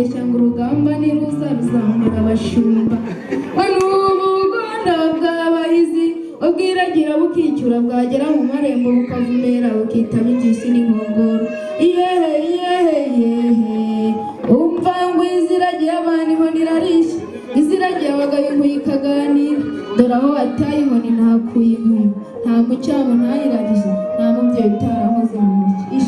bakabeshya ngo urugamba ni ruza ruzamura abashumba n'ubu Rwanda bw'abahizi ubwiragira bukicyura bwagera mu marembo bukavumera bukitaba ibyisi n'inkongoro umva ngo iziragiye abantu inkoni irarisha iziragiye abagabo inkuyi ikaganira dore aho wataye inkoni ntakuye inkuyu nta mucyamo ntayiragije nta mubyeyi utarahoze mu ntoki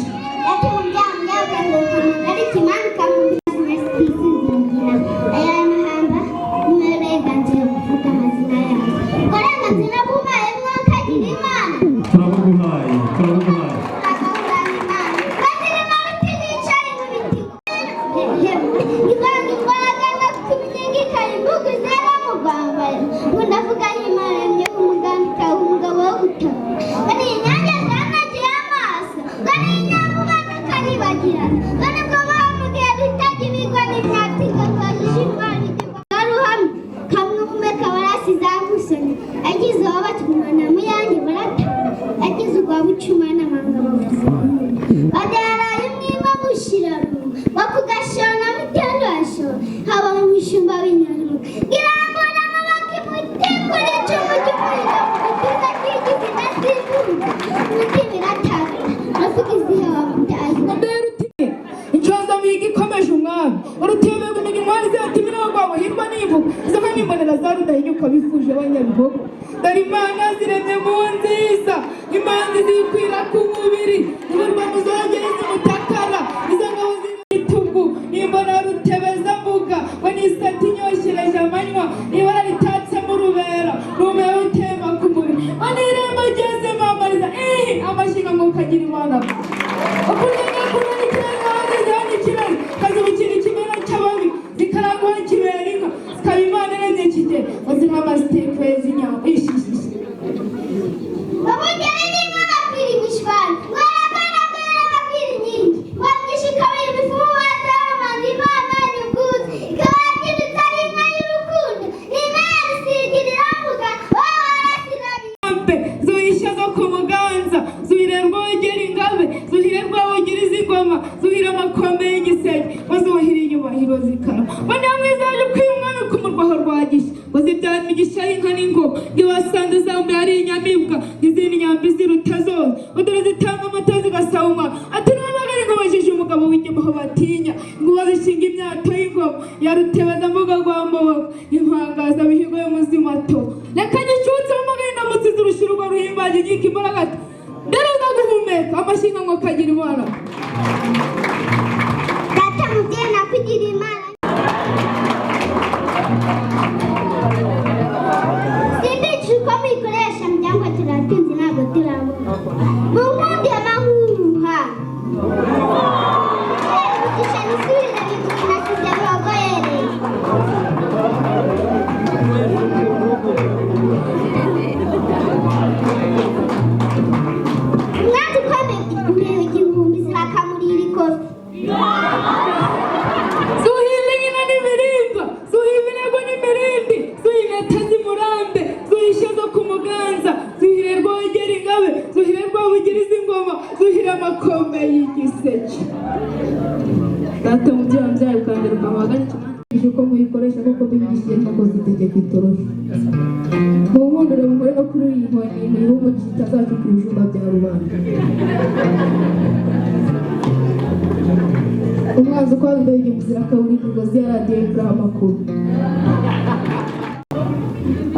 umwanzi ko wabibeye umuzira kaburi ngozi ya radio Ibrahim makuru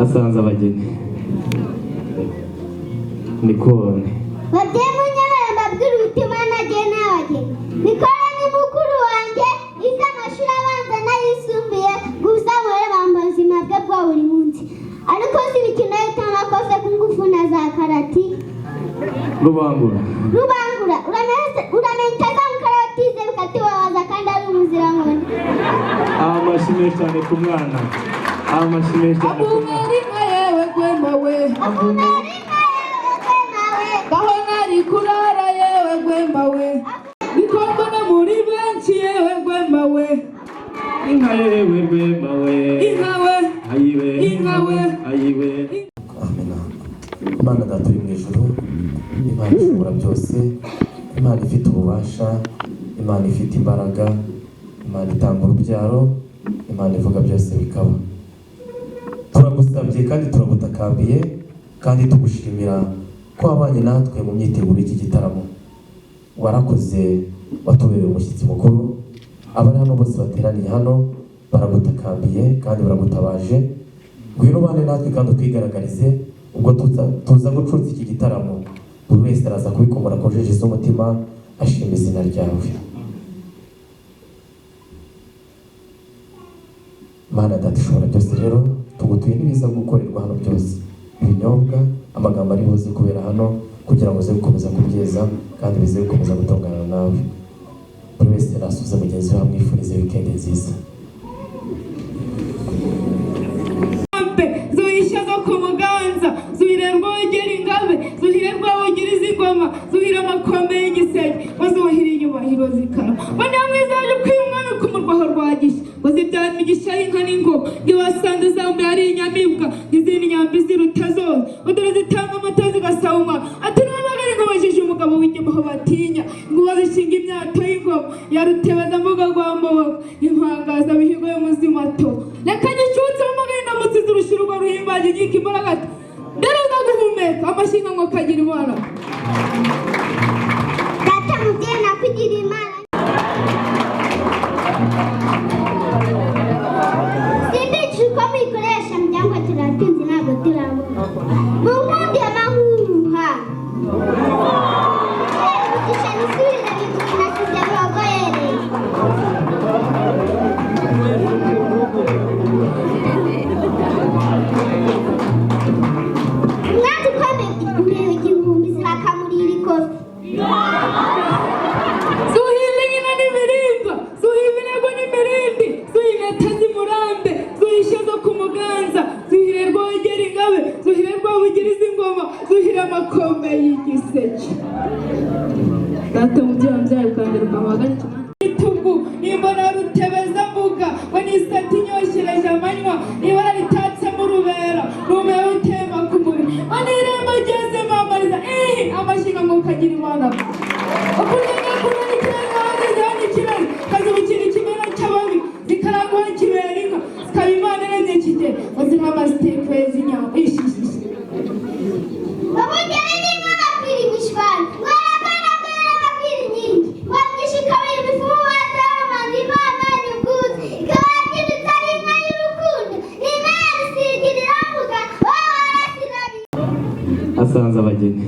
asanze abageni nikone bademu nyara mbabwira ubutima nagene abageni nikora ni mukuru wanjye isa amashuri abanza n'ayisumbuye gusa muri bambazima bwe bwa buri munsi ariko si bikino y'itamakoze ku ngufu na za karati rubangura uramenya mukaratize bikatibabaza kandi ari umuzirankoni amashimwe cyane ku mwana amashimwe cyane ku mwana yewe gwema we baho nari kurara yewe gwema we bikorwa no muri benshi yewe gwema we inka yewe gwema we inka we ayiwe inka we ayiwe amena Imana data uri mu ijuru Imana ishobora byose Imana ifite ububasha Imana ifite imbaraga Imana itanga urubyaro, Imana ivuga byose bikaba. Turagusabye kandi turagutakambiye kandi tugushimira ko wabanye natwe mu myiteguro y'iki gitaramo. Warakoze, watubereye umushyitsi mukuru. Abari hano bose bateraniye hano baragutakambiye kandi baragutabaje. Ngwino ubane natwe kandi utwigaragarize ubwo tuza gucutsa iki gitaramo. Buri wese araza kubikomora akojeje z'umutima ashima izina ryawe. Mana Data ishobora byose rero, tugutuye n'ibiza gukorerwa hano byose, ibinyobwa, amagambo ari buze kubera hano kugira ngo uze gukomeza kubyeza kandi bize gukomeza gutungana nawe. Buri wese nasubiza mugenzi we amwifurize weekend nziza. Zuhisha zo ku Muganza, zuhire Rwogera Ingabe, zuhire Rwabugiriza Ingoma, zuhire amakombe y'igisenge, bazuhire inyubahiro zikara. Bane mwizaje kwimwana ku murwaho rwagisha, bazibyara imigisha y'inka n'ingoma, ngibasanze zambaye ari inyamibwa, n'izindi nyambi ziruta zose, udore zitanga amata zigasaba umwana. Ati n'abagari ngo bajije umugabo w'inyamaho batinya, ngo bazishinga imyato y'ingoma, yarutebeza mbuga rwa Maboko, impangaza bihigo y'umuzimato. Reka nyicutse mu magari ndamutsize urushirugo ruhimbaje inkika imbaraga ati ndareza guhumeka amashinga ngo kagira Imana. Data mubyeyi nakugira Imana. Sindica uko muyikoresha muryango turatinze ntabwo turabona. Mu nkundi y'amahuha. Umugisha nisubire bibiri nasize bibagoyereye. Umwana ukomeye igihumbi zirakamurira ikofi. Zuhire nyina n'imirimba, zuhire ibirego n'imirindi, zuhire Tezi Murambe, zuhishe zo ku Muganza, zuhire Rwogera Ingabe, zuhire Rwabugiriza Ingoma, zuhire amakombe y'igiseke. Data mubyeyi wambyaye ukambere ukamagana itugu, nimbona rutebeza mbuga, we n'isati inyoshereje amanywa, ibara ritatse mu rubera, rumewe utema ku mubiri. Anirembo ageze mamariza, amashinga ngo kagira Imana. Ukurya kunani kiranga hageze hano ikirari, kazibukira ikimera cy'ababi, zikarangwa kibera inka, zikaba Imana iremye kigera, bazina amasiteke z'inyama, ishishishe. Babugere n'inka bakwira imishwari, mwarakana mbere bakwira inkingi, wamwishe ikabira imifumu wazamanza Imana nyuguzi, ikaba yakindutse ari inka y'urukundo, inka yarisigira iravuga, wowe warasirabi. asanze abageni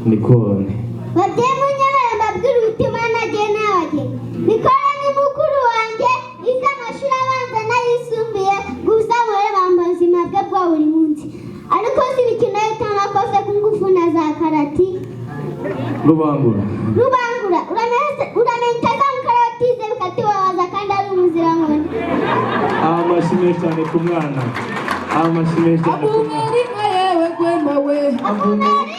nikone Babyeyi munyemere mbabwire ubutumwa nagiye n'abageni. Nikora ni mukuru wanjye, yize amashuri abanza n'ayisumbuye, gusa bure bambaye ubuzima bwe bwa buri munsi. Ariko si imikino y'iteramakofe ku ngufu na za karati. Rubangura Uramenya itazamuka batize bikatubabaza kandi ari umuzirangoyi. amashyi menshi cyane ku mwana, amashyi menshi cyane ku mwana. Abumeri nka yewe gwema we. Abumeri